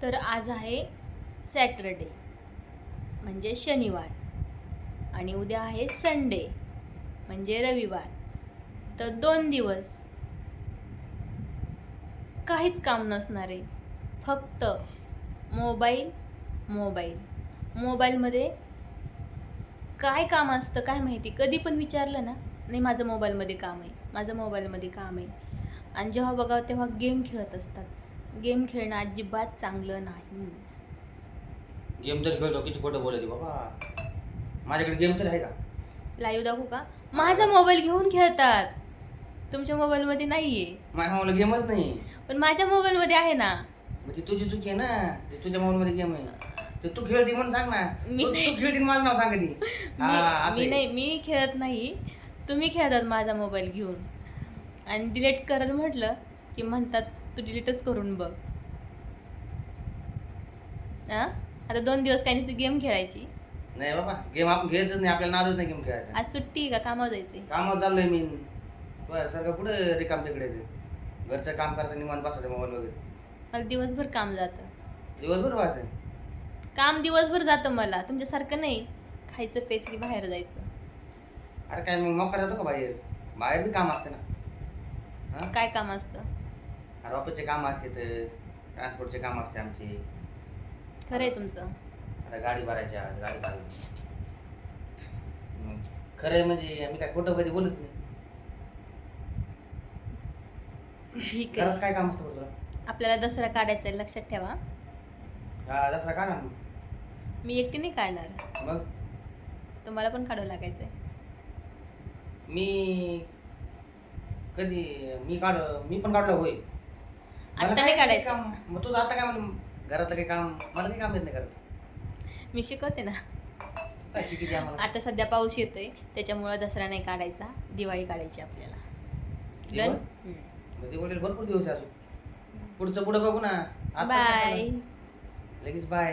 तर आज आहे सॅटरडे म्हणजे शनिवार आणि उद्या आहे संडे म्हणजे रविवार. तर 2 दिवस काहीच काम नसणार आहे, फक्त मोबाईल मोबाईल मोबाईलमध्ये काय काम असतं काय माहिती. कधी पण विचारलं ना, नाही माझं मोबाईलमध्ये काम आहे, माझं मोबाईलमध्ये काम आहे. आणि जेव्हा बघावं तेव्हा गेम खेळत असतात. गेम खेळणं अजिबात चांगलं नाही. गेम तर खेळतो, किती खोटं बोलायची बाबा. माझ्याकडे गेम तर आहे का? लाईव्ह दाखवू का? माझा मोबाईल घेऊन खेळतात, तुमच्या मोबाईलमध्ये नाहीये. माझ्या मोबाईलला गेमच नाही. पण माझ्या मोबाईलमध्ये आहे ना. मग ती तुझी चुकी आहे ना, ते तुझ्या मोबाईलमध्ये गेम आहे. ते तू खेळती म्हणून सांग ना. मी तू खेळती माझं नाव सांग ती. मी नाही, मी खेळत नाही. तुम्ही खेळतात माझा मोबाईल घेऊन. आणि डिलीट करायला म्हटलं की म्हणतात तू डिलीटच करून बघ. आता 2 दिवस काही नसते गेम खेळायची. नाही बाबा, गेम आपण घेतच नाही, आपल्याला नादच नाही गेम खेळायचा. आज सुट्टी आहे का? कामावर जायचंय? कामावर चाललोय मी. सारखं कुठं रिकाम तिकडे घरचं काम करायचं, निवांत बसायचं मोबाईल वगैरे. मला दिवसभर काम जातं. दिवसभर वाचाय काम दिवसभर जातं मला, तुमच्यासारखं नाही खायचं प्यायचं की बाहेर जायचं. अरे काय मग मोकळा जातो का बाहेर? बाहेर बी काम असते ना. काय काम असतं? अरे ऑफिसचे काम असते, ट्रान्सपोर्टचे काम असते आमचे. खरं आहे तुमचं. आता गाडी भरायच्या, गाडी भरायची. खरं आहे म्हणजे मी काय खोटं कधी बोलत नाही. ठीक घरात आहे. काय काम असतं बरं तुला? आपल्याला दसरा काढायचा आहे, लक्षात ठेवा. हा, दसरा काढा ना. मी एकटी नाही काढणार, मग तुम्हाला पण काढावं लागायचंय. मी मी पण काढलं होय. मला आता काय नाही काढायचं. काम? मग तुझं आता काय म्हणून घरातलं काही काम मला काही काम येत नाही करत. मी शिकवते ना. काय शिकिती आम्हाला? आता सध्या पाऊस येतोय त्याच्यामुळे दसरा नाही काढायचा, दिवाळी काढायची आपल्याला. दिवाळी? डन. मग दिवाळीला भरपूर दिवस आहे अजून. पुढचं पुढं बघू ना. आता बाय. कशाला? लगेच बाय.